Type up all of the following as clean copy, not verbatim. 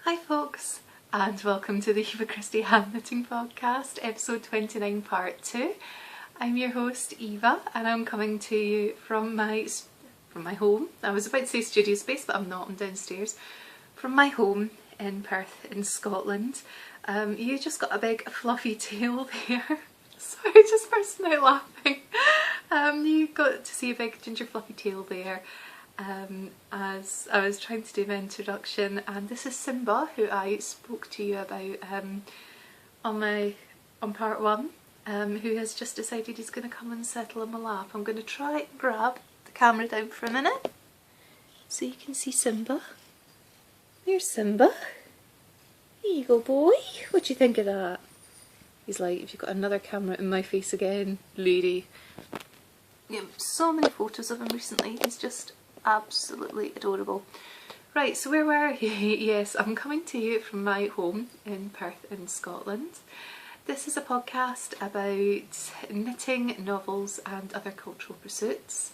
Hi folks, and welcome to the Eva Christie Hand Knitting Podcast, episode 29, part 2. I'm your host Eva, and I'm coming to you from my home. I was about to say studio space, but I'm not, I'm downstairs. From my home in Perth in Scotland. You just got a big fluffy tail there. Sorry, just bursting out laughing. You got to see a big ginger fluffy tail there. As I was trying to do my introduction, and this is Simba, who I spoke to you about on part 1, who has just decided he's going to come and settle in my lap. I'm going to try and grab the camera down for a minute so you can see Simba. There's Simba. There you go, boy. What do you think of that? He's like, if you've got another camera in my face again, lady. Yeah, so many photos of him recently. He's just absolutely adorable. Right, so where were you? Yes, I'm coming to you from my home in Perth in Scotland. This is a podcast about knitting, novels and other cultural pursuits.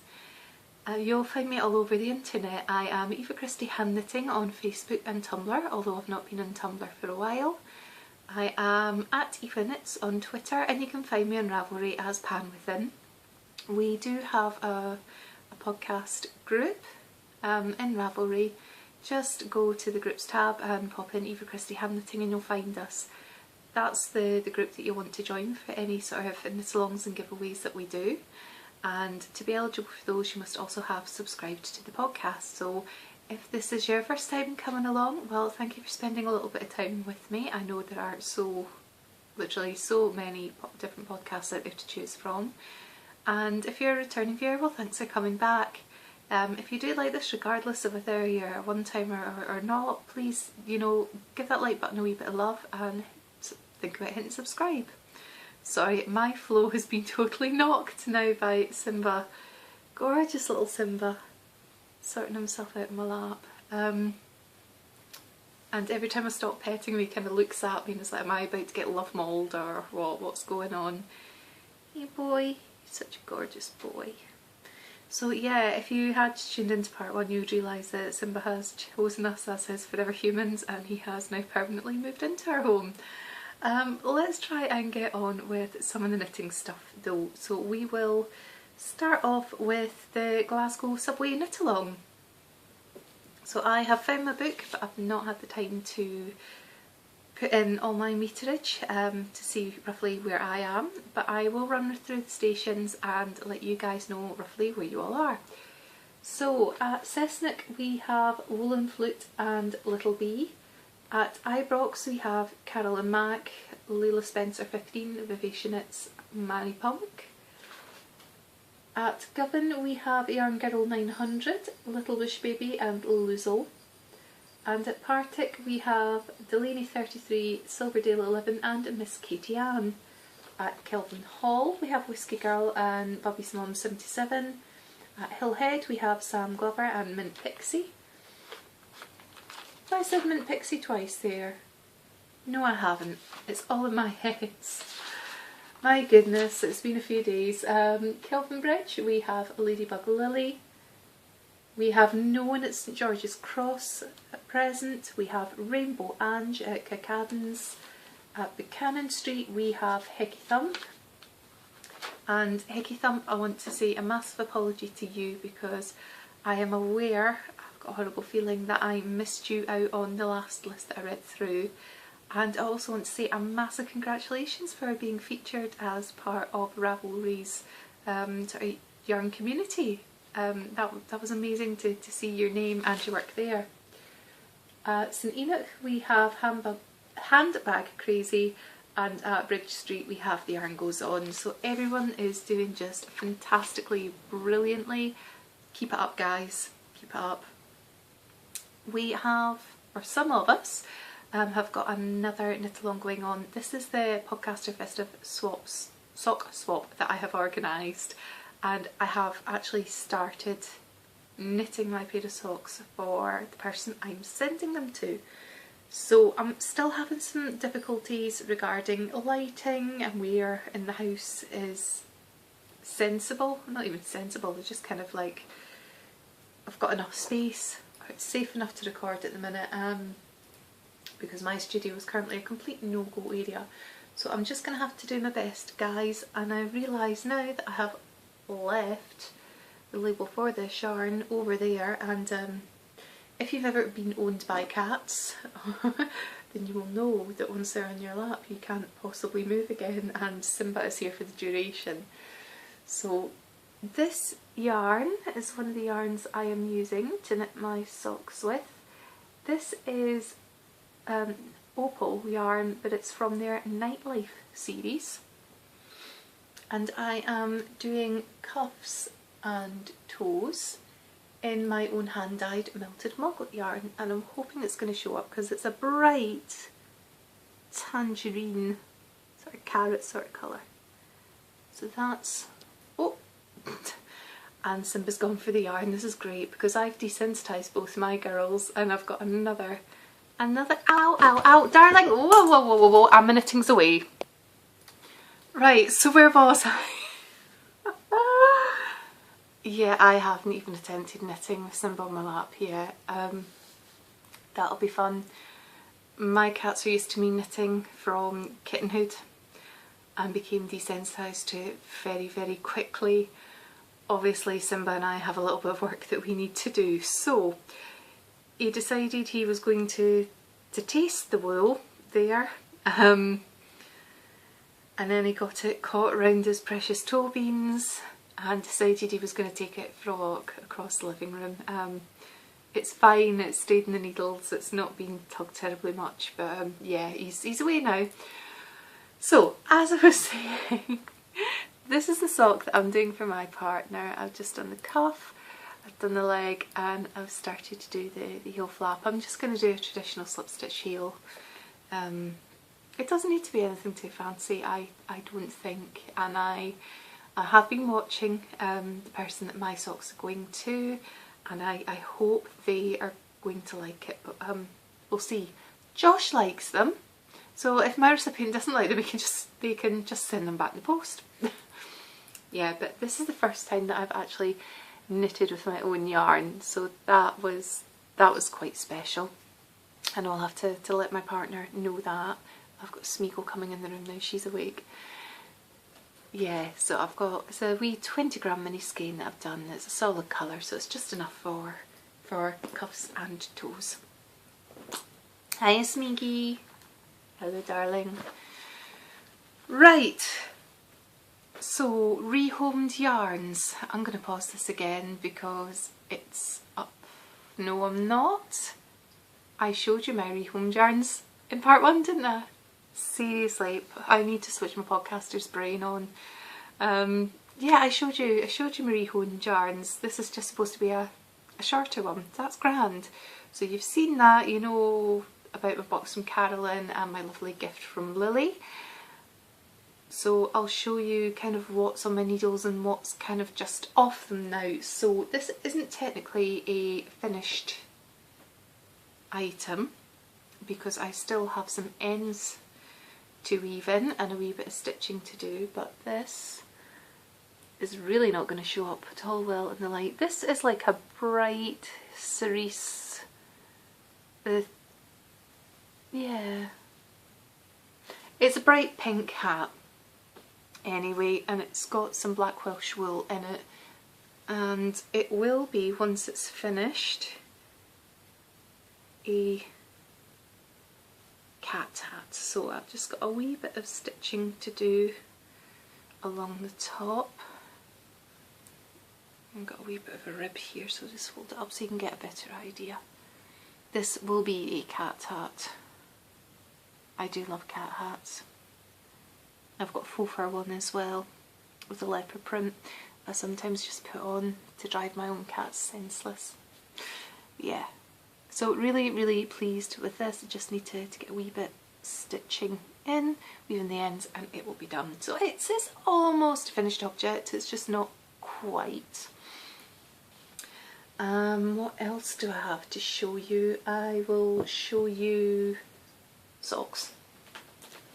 You'll find me all over the internet. I am Eva Christie Hand Knitting on Facebook and Tumblr, although I've not been on Tumblr for a while. I am at Eva Knits on Twitter, and you can find me on Ravelry as Pan Within. We do have a podcast group in Ravelry. Just go to the groups tab and pop in Eva Christie Hand Knitting and you'll find us. That's the group that you want to join for any sort of knit-alongs and giveaways that we do. And to be eligible for those, you must also have subscribed to the podcast. So if this is your first time coming along, well, thank you for spending a little bit of time with me. I know there are literally so many different podcasts out there to choose from. And if you're a returning viewer, well, thanks for coming back. If you do like this, regardless of whether you're a one-timer or not, please, give that like button a wee bit of love and think about hitting subscribe. Sorry, my flow has been totally knocked now by Simba. Gorgeous little Simba, sorting himself out in my lap. And every time I stop petting him, he kind of looks at me and is like, am I about to get love mauled or what's going on? Hey boy. Such a gorgeous boy. So yeah, if you had tuned into part 1, you'd realise that Simba has chosen us as his forever humans and he has now permanently moved into our home. Let's try and get on with some of the knitting stuff though. So we will start off with the Glasgow Subway knit-along. So I have found my book, but I've not had the time to put in all my meterage to see roughly where I am, but I will run through the stations and let you guys know roughly where you all are. So at Cessnock we have Woolen Flute and Little Bee. At Ibrox we have Carol and Mac, Leila Spencer 15, Vivacia Knits, Mary Punk. At Govan we have Yarn Girl 900, Little Bush Baby and Luzol. And at Partick we have Delaney 33, Silverdale 11 and Miss Katie Ann. At Kelvin Hall we have Whiskey Girl and Bobby's Mom 77. At Hillhead we have Sam Glover and Mint Pixie. Have I said Mint Pixie twice there? No, I haven't. It's all in my head. My goodness, it's been a few days. Kelvin Bridge we have Ladybug Lily. We have No One at St George's Cross at present. We have Rainbow Ange at Kirkcadens. At Buchanan Street we have Hickey Thump. And Hickey Thump, I want to say a massive apology to you because I am aware, I've got a horrible feeling that I missed you out on the last list that I read through. And I also want to say a massive congratulations for being featured as part of Ravelry's sort of yarn community. That was amazing to see your name and your work there. At St Enoch we have Handbag Crazy, and at Bridge Street we have The Yarn Goes On. So everyone is doing just fantastically, brilliantly. Keep it up guys, keep it up. We have, or some of us, have got another knit-along going on. This is the Podcaster Festive sock swap that I have organised. And I have actually started knitting my pair of socks for the person I'm sending them to. So I'm still having some difficulties regarding lighting and where in the house is sensible. Not even sensible, they're just kind of like, I've got enough space, or it's safe enough to record at the minute. because my studio is currently a complete no-go area. So I'm just going to have to do my best, guys, and I realise now that I have left the label for this yarn over there, and if you've ever been owned by cats then you will know that once they're on your lap you can't possibly move again, and Simba is here for the duration. So this yarn is one of the yarns I am using to knit my socks with. This is opal yarn, but it's from their Nightlife series, and I am doing cuffs and toes in my own hand-dyed melted maggot yarn, and I'm hoping it's going to show up because it's a bright tangerine sort of carrot sort of colour. So that's, oh, and Simba's gone for the yarn. This is great because I've desensitised both my girls, and I've got another, ow, darling, whoa, and my knitting's away. Right, so where was I? Yeah, I haven't even attempted knitting with Simba on my lap yet. That'll be fun. My cats are used to me knitting from kittenhood and became desensitised to it very, very quickly. Obviously Simba and I have a little bit of work that we need to do, so he decided he was going to taste the wool there, and then he got it caught around his precious toe beans and decided he was going to take it for a walk across the living room. It's fine, it stayed in the needles, it's not been tugged terribly much, but yeah, he's away now. So, as I was saying, this is the sock that I'm doing for my partner. I've just done the cuff, I've done the leg, and I've started to do the heel flap. I'm just going to do a traditional slip stitch heel. It doesn't need to be anything too fancy, I don't think, and I have been watching the person that my socks are going to, and I hope they are going to like it, but we'll see. Josh likes them, so if my recipient doesn't like them, they can just send them back in the post. Yeah, but this is the first time that I've actually knitted with my own yarn, so that was quite special, and I'll have to let my partner know that. I've got Smeagol coming in the room now, she's awake. Yeah, so I've got, it's a wee 20g mini skein that I've done. It's a solid colour, so it's just enough for cuffs and toes. Hi Smeagy. Hello darling. Right, so rehomed yarns. I'm going to pause this again because it's up. No, I'm not. I showed you my rehomed yarns in part 1, didn't I? Seriously, I need to switch my podcaster's brain on. Yeah, I showed you my rehomed yarns. This is just supposed to be a shorter one. That's grand. So you've seen that, you know about my box from Carolyn and my lovely gift from Lily. So I'll show you kind of what's on my needles and what's kind of just off them now. So this isn't technically a finished item because I still have some ends to weave in and a wee bit of stitching to do, but this is really not going to show up at all well in the light. This is like a bright cerise, yeah, it's a bright pink hat anyway, and it's got some black Welsh wool in it, and it will be, once it's finished, a cat hat. So I've just got a wee bit of stitching to do along the top. I've got a wee bit of a rib here, so just hold it up so you can get a better idea. This will be a cat hat. I do love cat hats. I've got a faux fur one as well with a leopard print I sometimes just put on to drive my own cats senseless. Yeah. So really pleased with this. I just need to get a wee bit stitching in, weaving the ends, and it will be done. So it's almost a finished object, it's just not quite. What else do I have to show you? I will show you socks.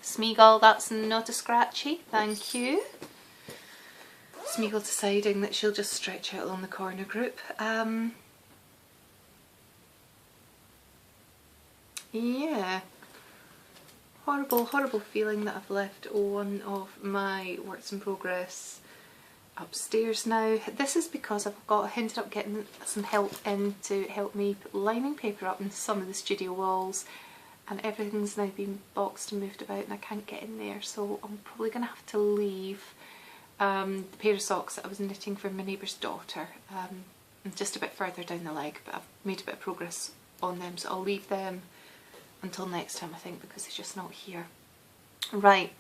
Smeagol, that's not a scratchy, thank you. Smeagol deciding that she'll just stretch out along the corner group. Yeah, horrible feeling that I've left one of my works in progress upstairs now. This is because ended up getting some help in to help me put lining paper up in some of the studio walls, and everything's now been boxed and moved about and I can't get in there, so I'm probably going to have to leave the pair of socks that I was knitting for my neighbour's daughter just a bit further down the leg, but I've made a bit of progress on them, so I'll leave them until next time I think, because they're just not here. Right,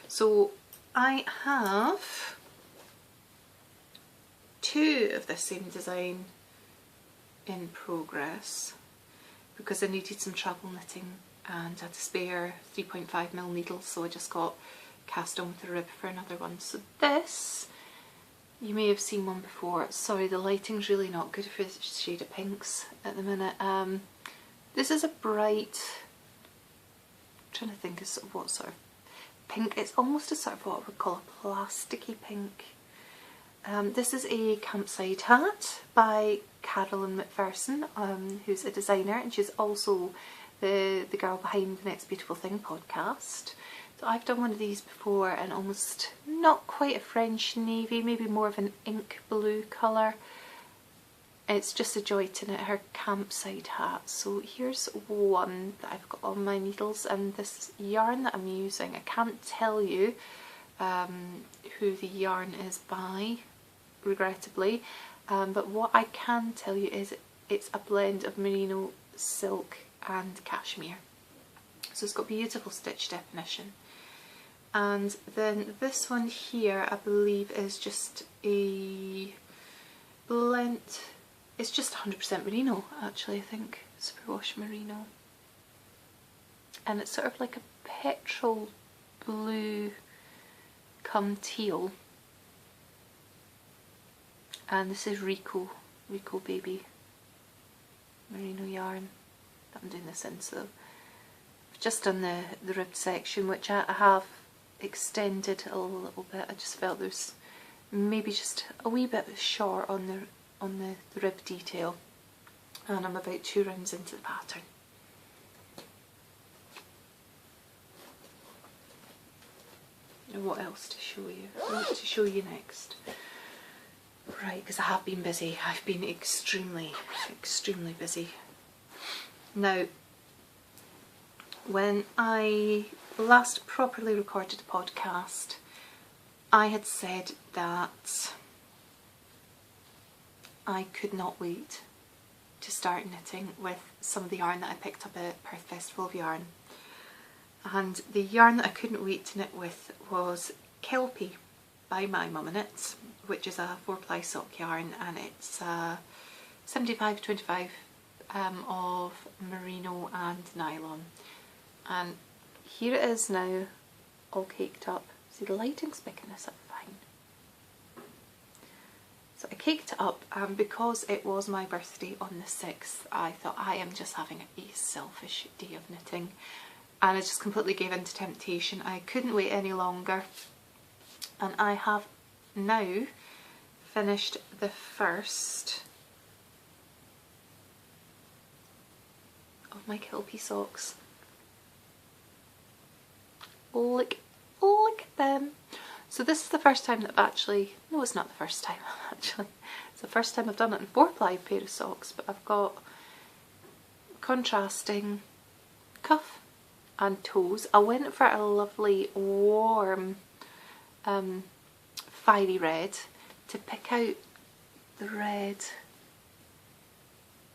so I have 2 of this same design in progress because I needed some travel knitting and I had to spare 3.5mm needles, so I just got cast on with a rib for another one. So this, you may have seen one before. Sorry, the lighting's really not good for the shade of pinks at the minute. This is a bright, I'm trying to think of what sort of pink. It's almost a sort of what I would call a plasticky pink. This is a campsite hat by Carolyn McPherson, who's a designer, and she's also the girl behind the Next Beautiful Thing podcast. So I've done one of these before, and almost not quite a French navy, maybe more of an ink blue colour. It's just a joy to knit her campsite hat. So here's one that I've got on my needles, and this yarn that I'm using, I can't tell you who the yarn is by, regrettably, but what I can tell you is it's a blend of merino, silk and cashmere. So it's got beautiful stitch definition. And then this one here I believe is just a blend, it's just 100% merino actually, I think, superwash merino. And it's sort of like a petrol blue come teal. And this is Rico Baby merino yarn that I'm doing this in. So I've just done the ribbed section, which I have extended a little bit. I just felt there's maybe just a wee bit short on the rib detail, and I'm about 2 rounds into the pattern. Now what else to show you? What to show you next? Right, because I have been busy. I've been extremely busy. Now, when I last properly recorded the podcast, I had said that I could not wait to start knitting with some of the yarn that I picked up at Perth Festival of Yarn. And the yarn that I couldn't wait to knit with was Kelpie by My Mum Knits, which is a 4-ply sock yarn, and it's 75-25 of merino and nylon. And here it is now, all caked up. See, the lighting's picking this up fine. So I caked it up, and because it was my birthday on the 6th, I thought I am just having a selfish day of knitting, and I just completely gave in to temptation. I couldn't wait any longer, and I have now finished the first of my Kelpie socks. Look at them. So this is the first time that I've actually, no, it's not the first time actually, it's the first time I've done it in 4-ply pair of socks, but I've got contrasting cuff and toes. I went for a lovely warm fiery red to pick out the red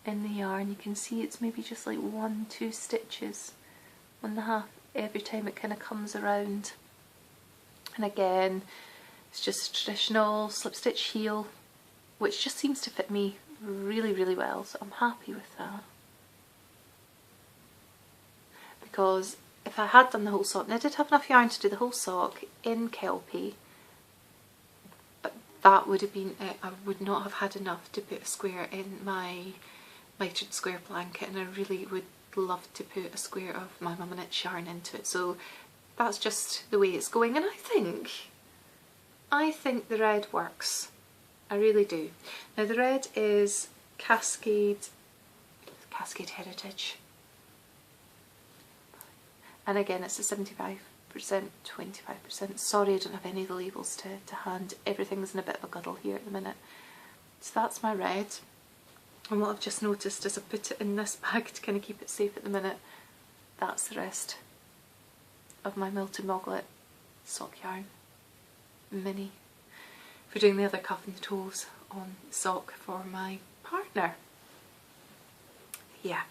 in the yarn. You can see it's maybe just like 1-2 stitches on the half every time it kind of comes around. And again, it's just a traditional slip stitch heel, which just seems to fit me really well, so I'm happy with that. Because if I had done the whole sock, and I did have enough yarn to do the whole sock in Kelpie, but that would have been it. I would not have had enough to put a square in my mitered square blanket, and I really would love to put a square of My Mum Knits yarn into it. So that's just the way it's going, and I think the red works. I really do. Now the red is Cascade Heritage. and again it's a 75%, 25%. Sorry I don't have any of the labels to hand. Everything's in a bit of a guddle here at the minute. So that's my red, and what I've just noticed is I put it in this bag to kind of keep it safe at the minute. That's the rest of my Milton Moglet sock yarn mini for doing the other cuff and toes on sock for my partner. Yeah.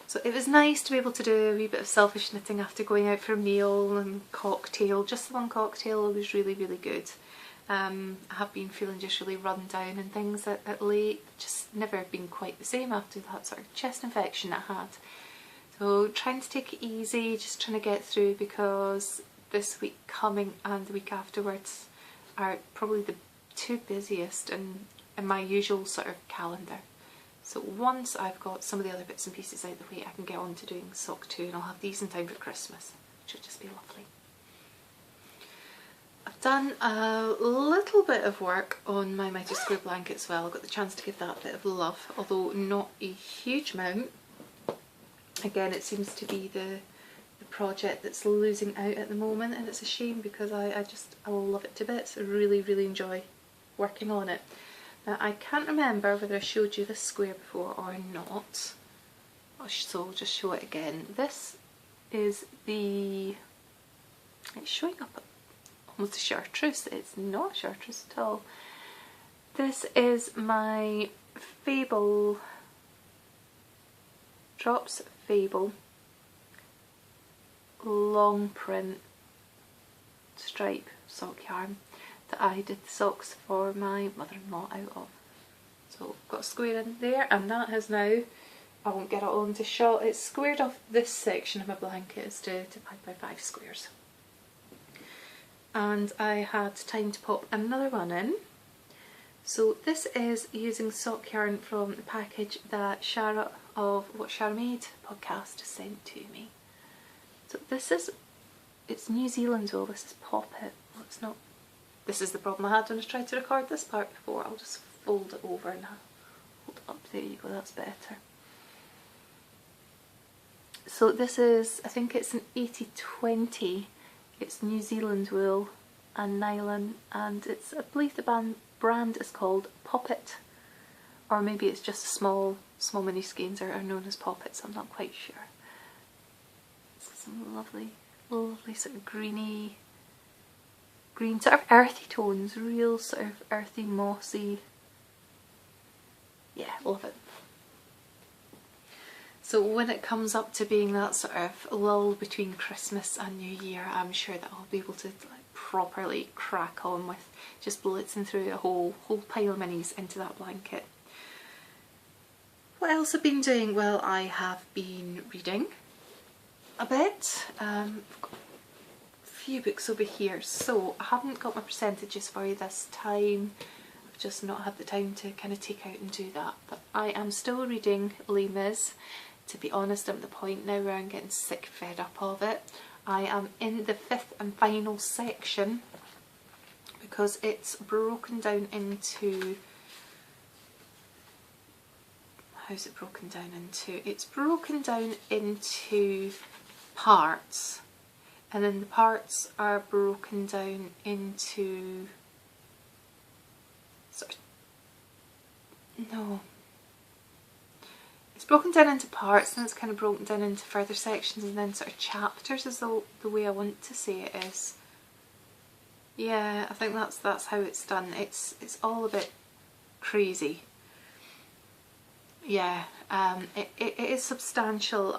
So it was nice to be able to do a wee bit of selfish knitting after going out for a meal and cocktail. Just the one cocktail was really, really good. I have been feeling just really run down and things at late, just never been quite the same after that sort of chest infection I had. So trying to take it easy, just trying to get through, because this week coming and the week afterwards are probably the two busiest in my usual sort of calendar. So once I've got some of the other bits and pieces out of the way, I can get on to doing sock 2, and I'll have these in time for Christmas, which will just be lovely. I've done a little bit of work on my Mighty Square blanket as well. I got the chance to give that a bit of love, although not a huge amount. Again, it seems to be the project that's losing out at the moment, and it's a shame because I love it to bits. I really, really enjoy working on it. Now, I can't remember whether I showed you this square before or not, so I'll just show it again. This is it's showing up almost a chartreuse. It's not chartreuse at all. This is my Fable, Drops Fable long print stripe sock yarn that I did the socks for my mother-in-law out of. So I've got a square in there, and that has now, I won't get it all into shot, it's squared off this section of my blanket is to 5x5 squares. And I had time to pop another one in. So this is using sock yarn from the package that Shara of What Shara Made podcast sent to me. So this is, it's New Zealand wool, this is Poppet. Well, it's not, this is the problem I had when I tried to record this part before. I'll just fold it over and hold it up, there you go, that's better. So this is, I think it's an 80/20, it's New Zealand wool and nylon, and it's, I believe the brand is called Poppet, or maybe it's just small mini skeins are known as Poppets, I'm not quite sure. Some lovely sort of green sort of earthy tones, real sort of earthy, mossy, yeah, love it. So when it comes up to being that sort of lull between Christmas and New Year, I'm sure that I'll be able to like properly crack on with just blitzing through a whole pile of minis into that blanket. What else have I been doing? Well, I have been reading a bit. I've got a few books over here, so I haven't got my percentages for you this time. I've just not had the time to kind of take out and do that, but I am still reading Les Mis. To be honest, I'm at the point now where I'm getting sick fed up of it. I am in the 5th and final section because it's broken down into, how's it broken down into? It's broken down into parts, and then the parts are broken down into sort of, no, it's broken down into parts and it's kind of broken down into further sections and then sort of chapters is the way I want to say it is. Yeah, I think that's how it's done. It's all a bit crazy. Yeah, it is substantial.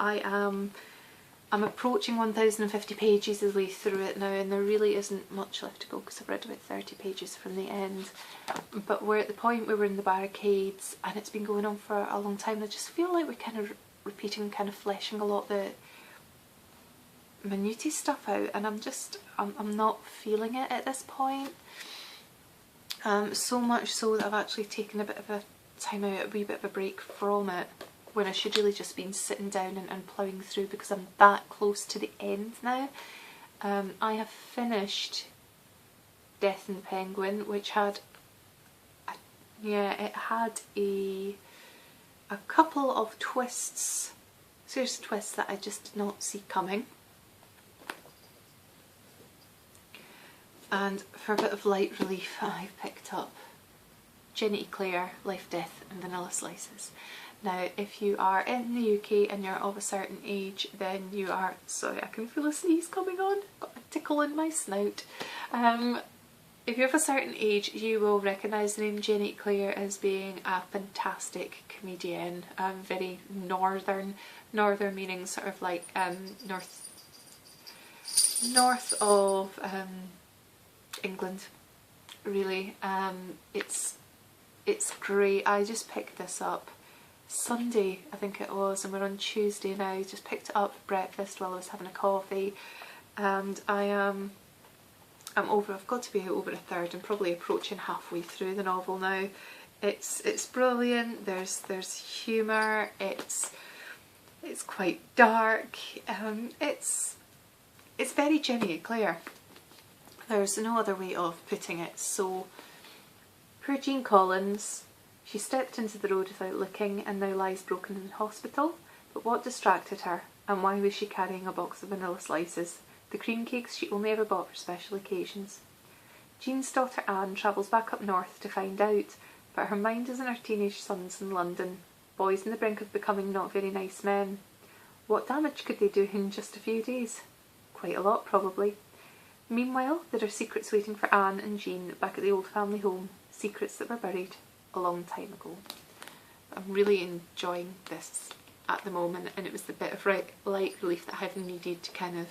I'm approaching 1050 pages of the way through it now, and there really isn't much left to go because I've read about 30 pages from the end. But we're at the point where we're in the barricades and it's been going on for a long time. I just feel like we're kind of repeating, kind of fleshing a lot of the minutiae stuff out, and I'm not feeling it at this point. So much so that I've actually taken a bit of a time out, a wee bit of a break from it, when I should really just been sitting down and ploughing through because I'm that close to the end now. I have finished Death and the Penguin, which had, it had a couple of twists So here's a twist that I just did not see coming. And for a bit of light relief, I've picked up Jenny Eclair, Life, Death and Vanilla Slices. Now, if you are in the UK and you're of a certain age, then you are, sorry, I can feel a sneeze coming on, got a tickle in my snout. If you're of a certain age, you will recognise the name Jenny Eclair as being a fantastic comedian, very northern meaning sort of like north of England, really. It's great. I just picked this up Sunday, I think it was, and we're on Tuesday now. Just picked it up for breakfast while I was having a coffee, and I'm over. I've got to be over a third. I'm probably approaching halfway through the novel now. It's brilliant. There's humour. It's quite dark. It's very Jenny Eclair. There's no other way of putting it. So, poor Jean Collins. She stepped into the road without looking and now lies broken in hospital. But what distracted her, and why was she carrying a box of vanilla slices, the cream cakes she only ever bought for special occasions? Jean's daughter Anne travels back up north to find out, but her mind is on her teenage sons in London, boys on the brink of becoming not very nice men. What damage could they do in just a few days? Quite a lot, probably. Meanwhile, there are secrets waiting for Anne and Jean back at the old family home, secrets that were buried a long time ago. I'm really enjoying this at the moment, and it was the bit of light relief that I've needed to kind of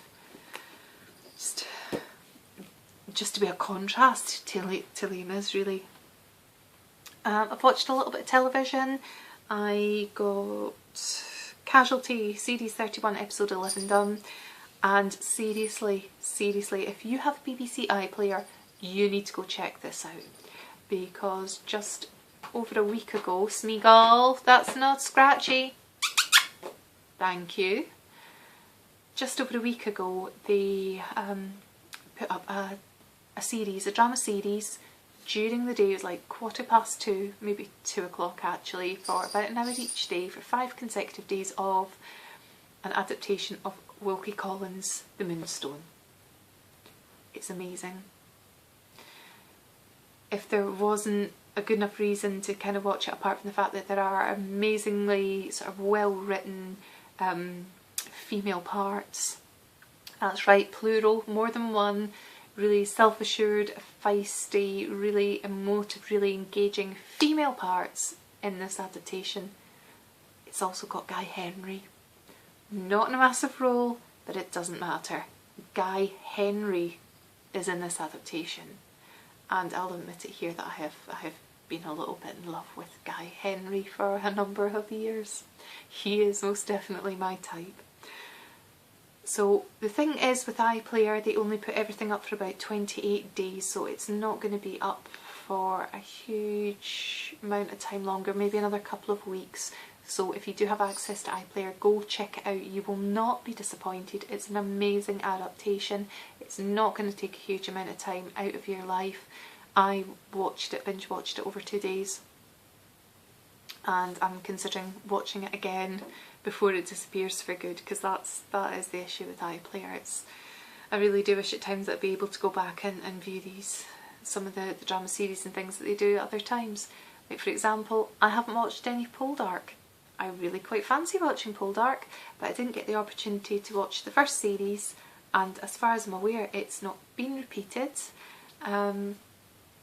just to be a contrast to Lena's, really. I've watched a little bit of television. I got Casualty Series 31 episode 11 done, and seriously, if you have BBC iPlayer, you need to go check this out, because just over a week ago, Smeagol, that's not scratchy, thank you. Just over a week ago, they put up a drama series during the day. It was like 2:15, maybe 2 o'clock actually, for about an hour each day for 5 consecutive days of an adaptation of Wilkie Collins' The Moonstone. It's amazing. If there wasn't a good enough reason to kind of watch it, apart from the fact that there are amazingly sort of well written female parts, that's right, plural, more than one, really self-assured, feisty, really emotive, really engaging female parts in this adaptation. It's also got Guy Henry. Not in a massive role, but it doesn't matter. Guy Henry is in this adaptation, and I'll admit it here that I have been a little bit in love with Guy Henry for a number of years. He is most definitely my type. So the thing is, with iPlayer, they only put everything up for about 28 days, so it's not going to be up for a huge amount of time longer, maybe another couple of weeks. So if you do have access to iPlayer, go check it out. You will not be disappointed. It's an amazing adaptation. It's not going to take a huge amount of time out of your life. I binge watched it over 2 days, and I'm considering watching it again before it disappears for good, because that is the issue with iPlayer. I really do wish at times that I'd be able to go back and view some of the drama series and things that they do at other times. Like, for example, I haven't watched any Poldark. I really quite fancy watching Poldark, but I didn't get the opportunity to watch the first series, and as far as I'm aware, it's not been repeated.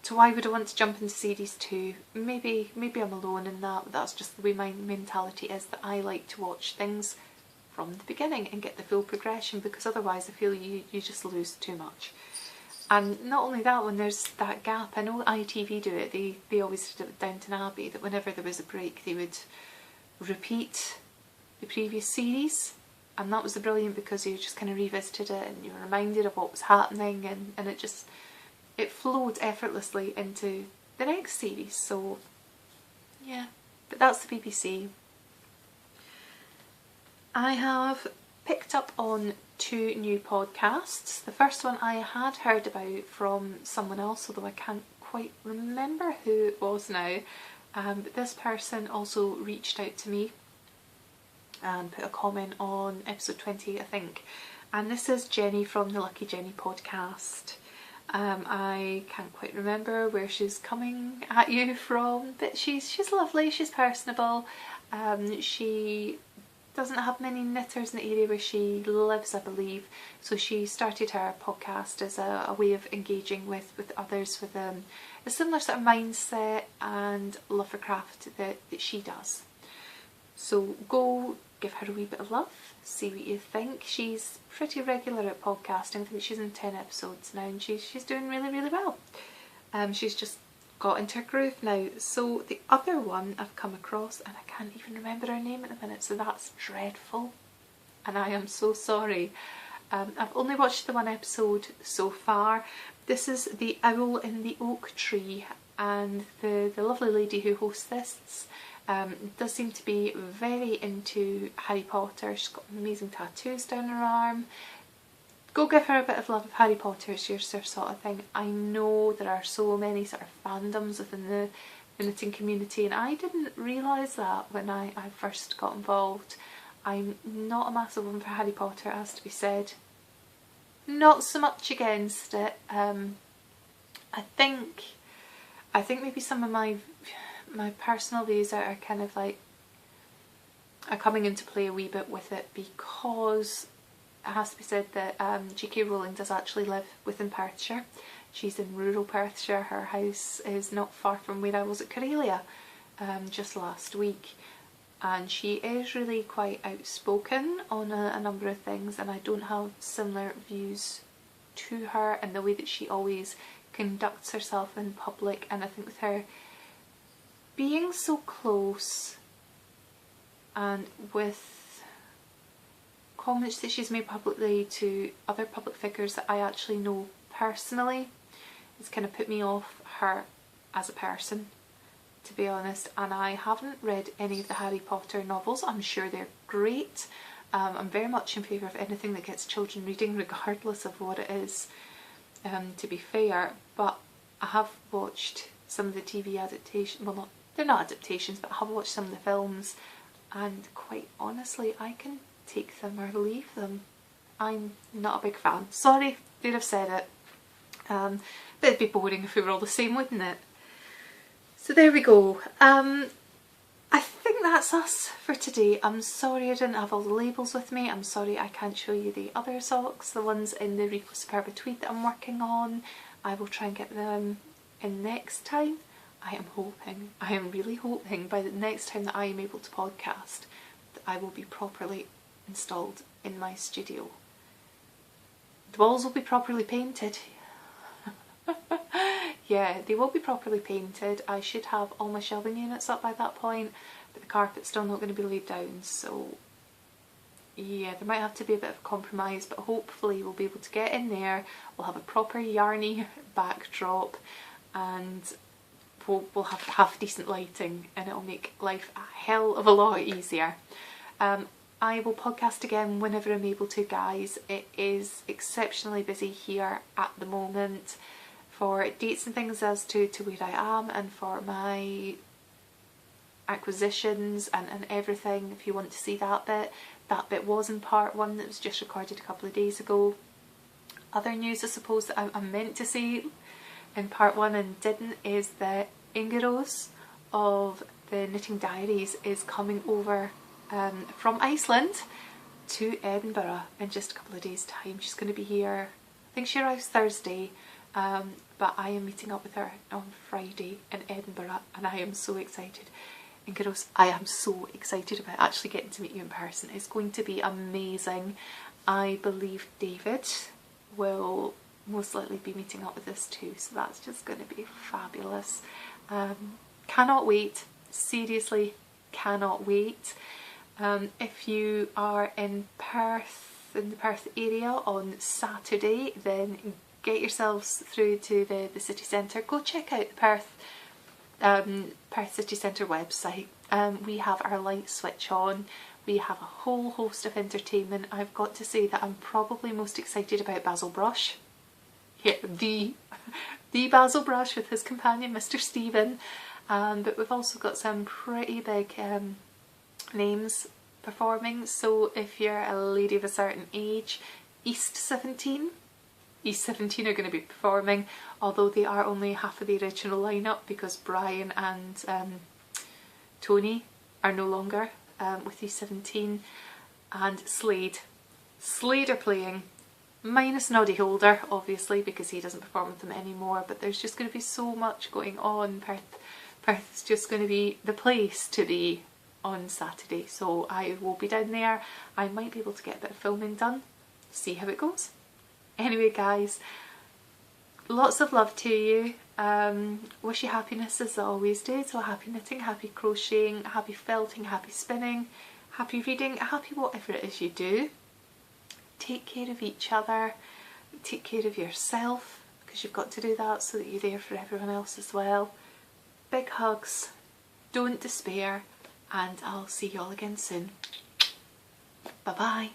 So why would I want to jump into series 2? Maybe I'm alone in that, but that's just the way my mentality is, that I like to watch things from the beginning and get the full progression, because otherwise I feel you just lose too much. And not only that, when there's that gap, I know ITV do it, they always did it with Downton Abbey, that whenever there was a break they would repeat the previous series, and that was brilliant, because you just kind of revisited it and you were reminded of what was happening, and it flowed effortlessly into the next series. So yeah, but that's the BBC. I have picked up on 2 new podcasts. The first one I had heard about from someone else, although I can't quite remember who it was now, but this person also reached out to me and put a comment on episode 20, I think. And this is Jenny from the Lucky Jenny podcast. I can't quite remember where she's coming at you from, but she's lovely, she's personable. She doesn't have many knitters in the area where she lives, I believe, so she started her podcast as a way of engaging with others with a similar sort of mindset and love for craft that she does. So go give her a wee bit of love, see what you think. She's pretty regular at podcasting. I think she's in 10 episodes now, and she's doing really, really well. She's just got into her groove now. So the other one I've come across, and I can't even remember her name at the minute, so that's dreadful, and I am so sorry. I've only watched the one episode so far. This is The Owl in the Oak Tree, and the lovely lady who hosts this does seem to be very into Harry Potter. She's got amazing tattoos down her arm. Go give her a bit of love if Harry Potter is your sort of thing. I know there are so many sort of fandoms within the knitting community, and I didn't realise that when I first got involved. I'm not a massive one for Harry Potter, as to be said. Not so much against it. I think maybe some of my personal views are kind of like are coming into play a wee bit with it, because it has to be said that J.K. Rowling does actually live within Perthshire. She's in rural Perthshire. Her house is not far from where I was at Karelia just last week, and she is really quite outspoken on a number of things, and I don't have similar views to her and the way that she always conducts herself in public. And I think with her being so close, and with comments that she's made publicly to other public figures that I actually know personally, it's kind of put me off her as a person, to be honest. And I haven't read any of the Harry Potter novels. I'm sure they're great. I'm very much in favour of anything that gets children reading, regardless of what it is, to be fair. But I have watched some of the TV adaptations. Well, they're not adaptations, but I have watched some of the films, and quite honestly, I can take them or leave them. I'm not a big fan. Sorry, there I've said it. But it'd be boring if we were all the same, wouldn't it? So there we go. I think that's us for today. I'm sorry I didn't have all the labels with me. I'm sorry I can't show you the other socks, the ones in the Rico Superba tweed that I'm working on. I will try and get them in next time. I am really hoping by the next time that I am able to podcast that I will be properly installed in my studio. The walls will be properly painted. Yeah, they will be properly painted. I should have all my shelving units up by that point, but the carpet's still not going to be laid down, so yeah, there might have to be a bit of a compromise, but hopefully we'll be able to get in there. We'll have a proper yarny backdrop, and we'll have half decent lighting, and it'll make life a hell of a lot easier. I will podcast again whenever I'm able to, guys. It is exceptionally busy here at the moment for dates and things as to where I am, and for my acquisitions and everything. If you want to see that bit was in part 1 that was just recorded a couple of days ago. Other news I suppose that I meant to say in part 1 and didn't is that Inga Rose of the Knitting Diaries is coming over from Iceland to Edinburgh in just a couple of days' time. She's going to be here, I think she arrives Thursday, but I am meeting up with her on Friday in Edinburgh, and I am so excited. Inga Rose, I am so excited about actually getting to meet you in person. It's going to be amazing. I believe David will most likely be meeting up with us too, so that's just going to be fabulous. Cannot wait, seriously cannot wait. If you are in Perth, in the Perth area on Saturday, then get yourselves through to the city centre. Go check out the Perth City Centre website. We have our light switch on. We have a whole host of entertainment. I've got to say that I'm probably most excited about Basil Brush. Yeah, the Basil Brush with his companion Mr. Stephen. But we've also got some pretty big names performing, so if you're a lady of a certain age, East 17 are going to be performing, although they are only half of the original lineup because Brian and Tony are no longer with East 17, and Slade are playing, minus Noddy Holder obviously because he doesn't perform with them anymore, but there's just going to be so much going on. Perth's just going to be the place to be on Saturday, so I will be down there. I might be able to get a bit of filming done, see how it goes. Anyway guys, lots of love to you. Wish you happiness as I always do, so happy knitting, happy crocheting, happy felting, happy spinning, happy reading, happy whatever it is you do. Take care of each other, take care of yourself, because you've got to do that so that you're there for everyone else as well. Big hugs, don't despair, and I'll see you all again soon. Bye bye.